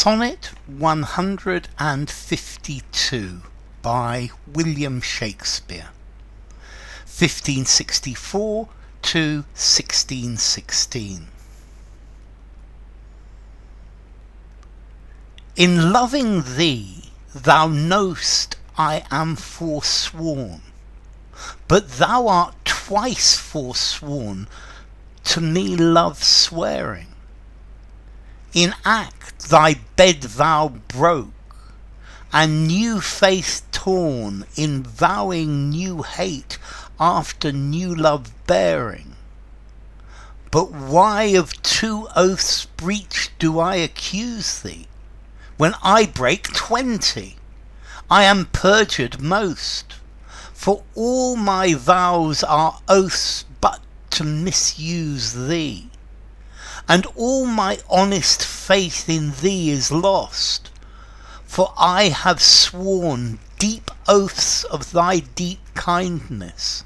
Sonnet 152 by William Shakespeare, 1564 to 1616. In loving thee, thou know'st I am forsworn, but thou art twice forsworn to me love swearing. In act thy bed-vow broke, and new faith torn, in vowing new hate after new love bearing. But why of two oaths breached do I accuse thee, when I break 20? I am perjured most, for all my vows are oaths but to misuse thee. And all my honest faith in thee is lost, for I have sworn deep oaths of thy deep kindness,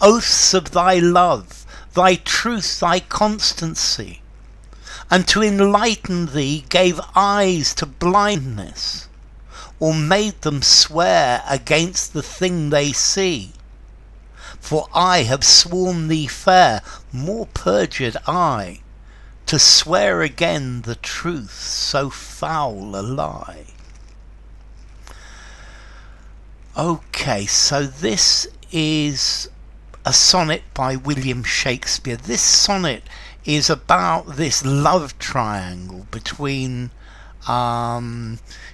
oaths of thy love, thy truth, thy constancy, and to enlighten thee gave eyes to blindness, or made them swear against the thing they see. For I have sworn thee fair, more perjured I, to swear again the truth, so foul a lie. Okay, so this is a sonnet by William Shakespeare. This sonnet is about this love triangle between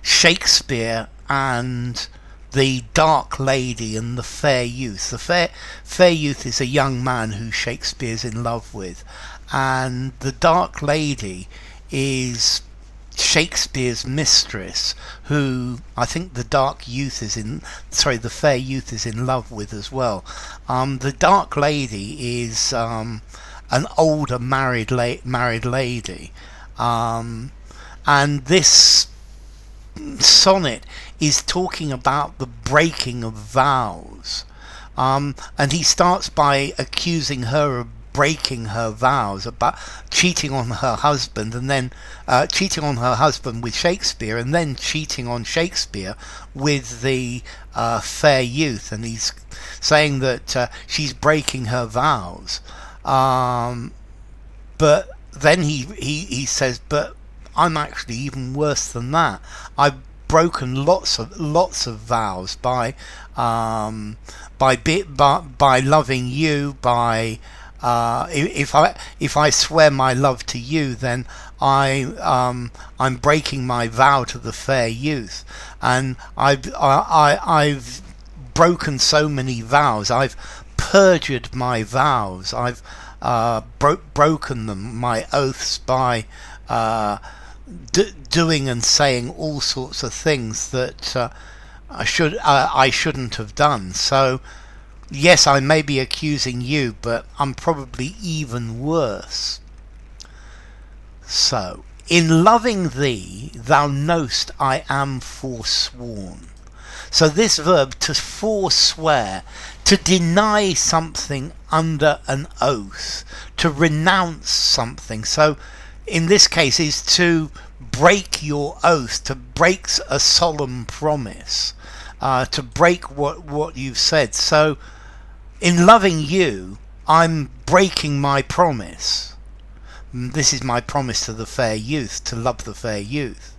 Shakespeare and the dark lady and the fair youth. The fair youth is a young man who Shakespeare's in love with, and the dark lady is Shakespeare's mistress, who I think the fair youth is in love with as well. The dark lady is an older married lady, and this sonnet is talking about the breaking of vows, and he starts by accusing her of breaking her vows, about cheating on her husband, and then cheating on her husband with Shakespeare, and then cheating on Shakespeare with the fair youth, and he's saying that she's breaking her vows, but then he says, but I'm actually even worse than that. I've broken lots of vows by loving you, by if I swear my love to you, then I'm breaking my vow to the fair youth, and I've broken so many vows. I've perjured my vows. I've broken them, my oaths, by doing and saying all sorts of things that I shouldn't have done. So yes, I may be accusing you, but I'm probably even worse. So, in loving thee, thou know'st I am forsworn. So this verb, to forswear, to deny something under an oath, to renounce something. So in this case is to break your oath, to break a solemn promise, to break what you've said. So in loving you, I'm breaking my promise. This is my promise to the fair youth, to love the fair youth.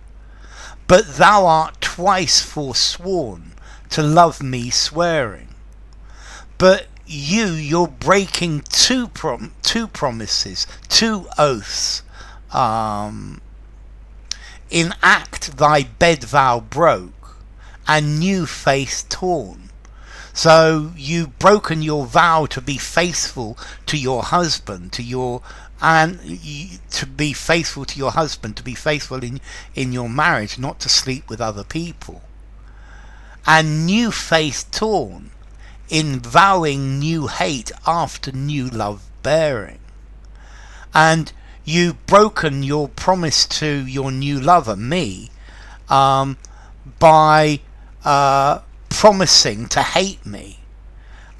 But thou art twice forsworn, to love me swearing. But you're breaking two promises, two oaths. In act thy bed-vow broke, and new faith torn. So you've broken your vow to be faithful to your husband, to be faithful to your husband, to be faithful in your marriage, not to sleep with other people. And new faith torn, in vowing new hate after new love bearing. And you've broken your promise to your new lover, me, by promising to hate me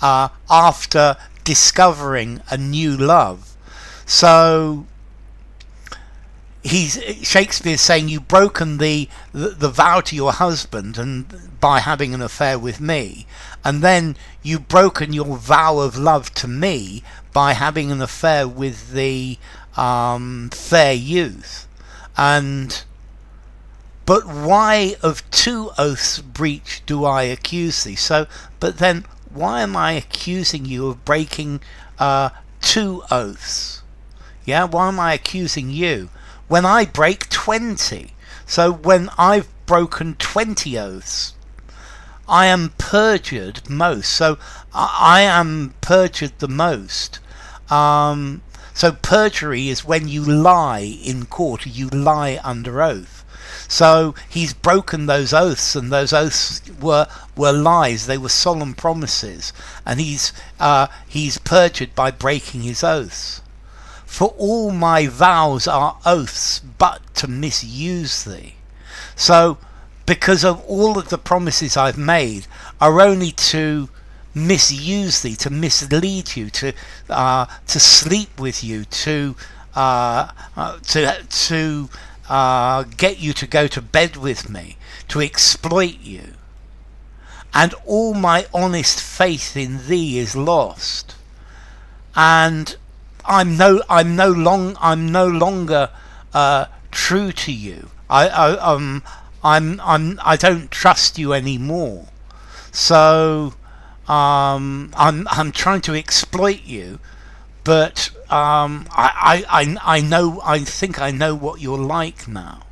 after discovering a new love. So Shakespeare's saying you've broken the vow to your husband and by having an affair with me, and then you've broken your vow of love to me by having an affair with the fair youth. But why of 2 oaths breach do I accuse thee? So, but then why am I accusing you of breaking 2 oaths? Yeah, why am I accusing you when I break 20? So when I've broken 20 oaths, I am perjured most. So I am perjured the most. So perjury is when you lie in court, you lie under oath. So he's broken those oaths, and those oaths were lies. They were solemn promises, and he's perjured by breaking his oaths. For all my vows are oaths, but to misuse thee. So because of all of the promises I've made are only to misuse thee, to mislead you, to sleep with you, to get you to go to bed with me, to exploit you. And all my honest faith in thee is lost, and I'm no longer true to you. I don't trust you anymore. So I'm trying to exploit you, but I think I know what you're like now.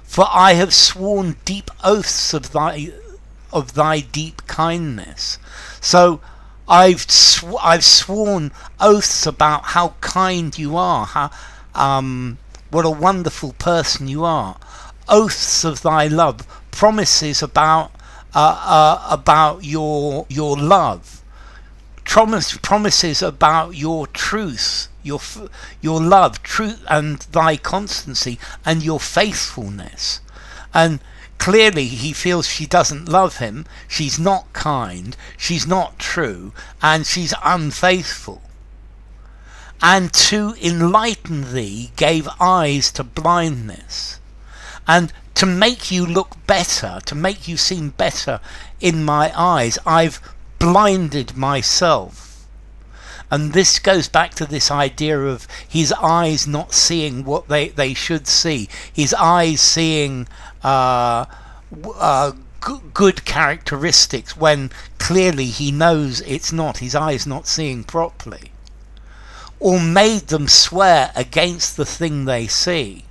For I have sworn deep oaths of thy deep kindness. So I've sworn oaths about how kind you are, how what a wonderful person you are. Oaths of thy love, promises about your love, promises about your truth, your love, truth, and thy constancy, and your faithfulness. And clearly he feels she doesn't love him, she's not kind, she's not true, and she's unfaithful. And to enlighten thee gave eyes to blindness, and to make you look better, to make you seem better in my eyes, I've blinded myself. And this goes back to this idea of his eyes not seeing what they should see, his eyes seeing good characteristics when clearly he knows it's not, his eyes not seeing properly. Or made them swear against the thing they see,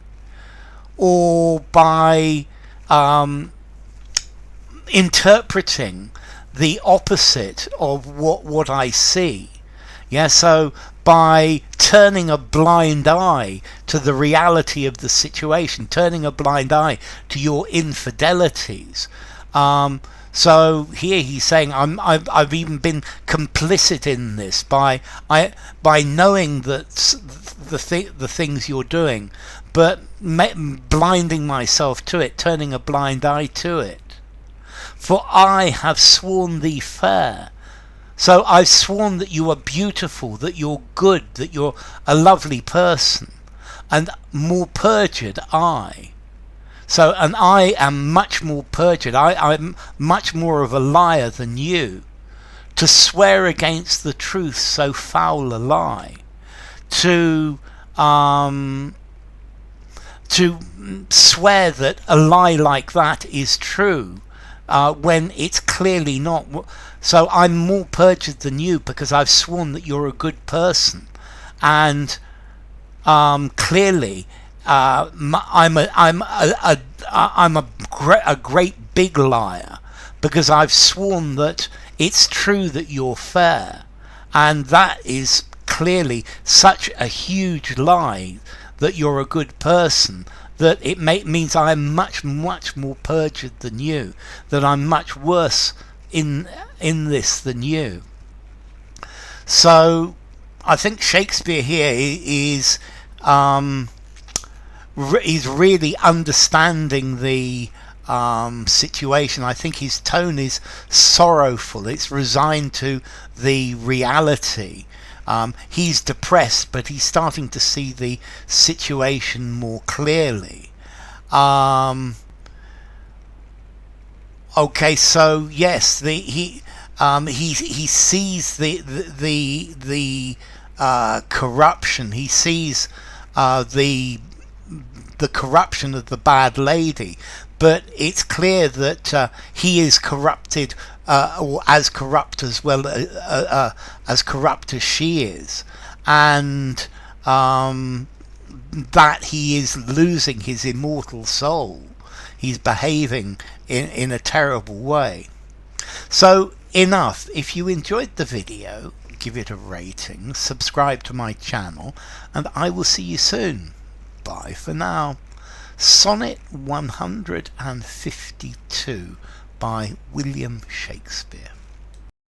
or by interpreting the opposite of what I see. Yeah, so by turning a blind eye to the reality of the situation, turning a blind eye to your infidelities. So here he's saying I've even been complicit in this by knowing that the things you're doing, but blinding myself to it, turning a blind eye to it. For I have sworn thee fair. So I've sworn that you are beautiful, that you're good, that you're a lovely person, and more perjured I. So, and I am much more perjured, I'm much more of a liar than you, to swear against the truth so foul a lie, to swear that a lie like that is true, when it's clearly not. So I'm more perjured than you because I've sworn that you're a good person, and clearly I'm a great big liar because I've sworn that it's true that you're fair, and that is clearly such a huge lie that you're a good person, that it means I'm much more perjured than you, that I'm much worse in this than you. So I think Shakespeare here is really understanding the situation. I think his tone is sorrowful, it's resigned to the reality. He's depressed, but he's starting to see the situation more clearly. Okay, so yes, he sees the corruption. He sees the corruption of the bad lady, but it's clear that he is corrupted, or as corrupt as well as corrupt as she is, and that he is losing his immortal soul. He's behaving in a terrible way. So enough. If you enjoyed the video, give it a rating, subscribe to my channel, and I will see you soon. Bye for now. Sonnet 152 by William Shakespeare.